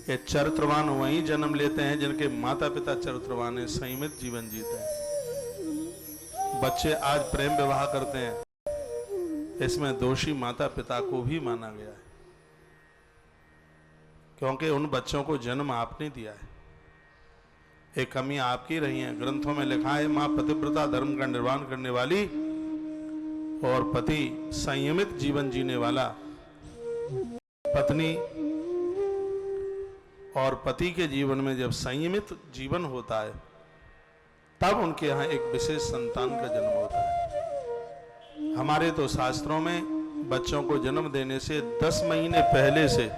ये चरित्रवान वही जन्म लेते हैं जिनके माता पिता चरित्रवान हैं, संयमित जीवन जीते हैं। बच्चे आज प्रेम विवाह करते हैं, इसमें दोषी माता पिता को भी माना गया है, क्योंकि उन बच्चों को जन्म आपने दिया है। एक कमी आपकी रही है। ग्रंथों में लिखा है, मां पतिव्रता धर्म का निर्वहन करने वाली और पति संयमित जीवन जीने वाला। पत्नी और पति के जीवन में जब संयमित जीवन होता है, तब उनके यहाँ एक विशेष संतान का जन्म होता है। हमारे तो शास्त्रों में बच्चों को जन्म देने से 10 महीने पहले से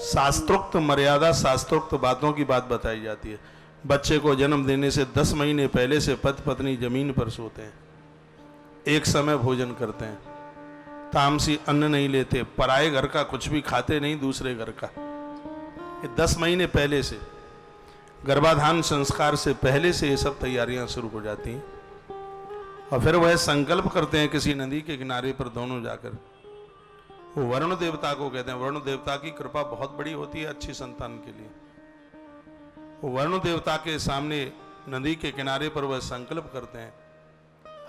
शास्त्रोक्त मर्यादा, शास्त्रोक्त बातों की बात बताई जाती है। बच्चे को जन्म देने से 10 महीने पहले से पति पत्नी जमीन पर सोते हैं, एक समय भोजन करते हैं, तामसी अन्न नहीं लेते, पराये घर का कुछ भी खाते नहीं, दूसरे घर का। 10 महीने पहले से, गर्भाधान संस्कार से पहले से ये सब तैयारियां शुरू हो जाती हैं। और फिर वह संकल्प करते हैं किसी नदी के किनारे पर दोनों जाकर। वो वरुण देवता को कहते हैं। वरुण देवता की कृपा बहुत बड़ी होती है अच्छी संतान के लिए। वो वरुण देवता के सामने नदी के किनारे पर वह संकल्प करते हैं,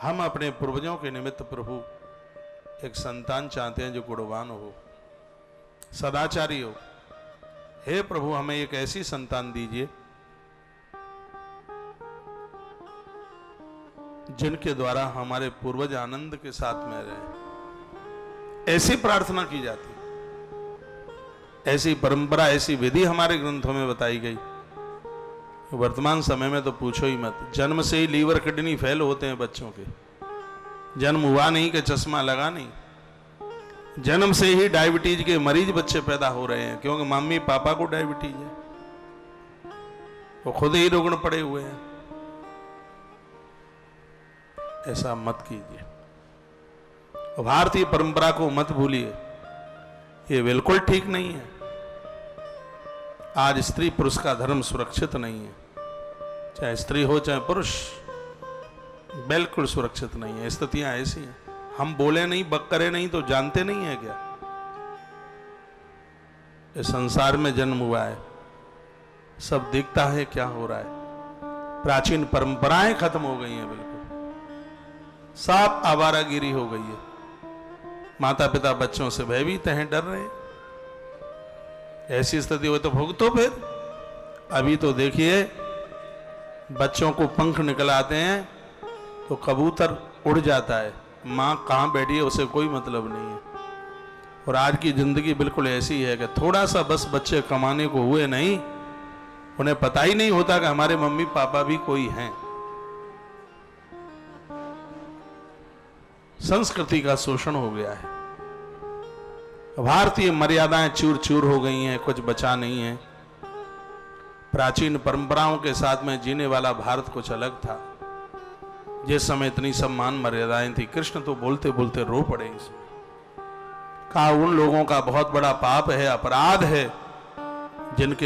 हम अपने पूर्वजों के निमित्त प्रभु एक संतान चाहते हैं जो गुणवान हो, सदाचारी हो। हे प्रभु, हमें एक ऐसी संतान दीजिए जिनके द्वारा हमारे पूर्वज आनंद के साथ में रहे। ऐसी प्रार्थना की जाती, ऐसी परंपरा, ऐसी विधि हमारे ग्रंथों में बताई गई। वर्तमान समय में तो पूछो ही मत, जन्म से ही लीवर किडनी फेल होते हैं बच्चों के। जन्म हुआ नहीं कि चश्मा लगा नहीं, जन्म से ही डायबिटीज के मरीज बच्चे पैदा हो रहे हैं, क्योंकि मम्मी पापा को डायबिटीज है, वो खुद ही रुग्ण पड़े हुए हैं। ऐसा मत कीजिए, भारतीय परंपरा को मत भूलिए, ये बिल्कुल ठीक नहीं है। आज स्त्री पुरुष का धर्म सुरक्षित नहीं है, चाहे स्त्री हो चाहे पुरुष, बिल्कुल सुरक्षित नहीं है। स्थितियां ऐसी हैं, हम बोले नहीं, बक्करे नहीं तो जानते नहीं है क्या इस संसार में जन्म हुआ है, सब दिखता है क्या हो रहा है। प्राचीन परंपराएं खत्म हो गई हैं, बिल्कुल सब आवारागिरी हो गई है। माता पिता बच्चों से भयभीत हैं, डर रहे हैं। ऐसी स्थिति हो तो भुगतो फिर। अभी तो देखिए, बच्चों को पंख निकल आते हैं तो कबूतर उड़ जाता है, माँ कहाँ बैठी है उसे कोई मतलब नहीं है। और आज की जिंदगी बिल्कुल ऐसी है कि थोड़ा सा बस बच्चे कमाने को हुए नहीं, उन्हें पता ही नहीं होता कि हमारे मम्मी पापा भी कोई हैं। संस्कृति का शोषण हो गया है, भारतीय मर्यादाएं चूर चूर हो गई हैं, कुछ बचा नहीं है। प्राचीन परंपराओं के साथ में जीने वाला भारत कुछ अलग था, जिस समय इतनी सम्मान मर्यादाएं थी। कृष्ण तो बोलते बोलते रो पड़े इसमें। कहा उन लोगों का बहुत बड़ा पाप है, अपराध है, जिनके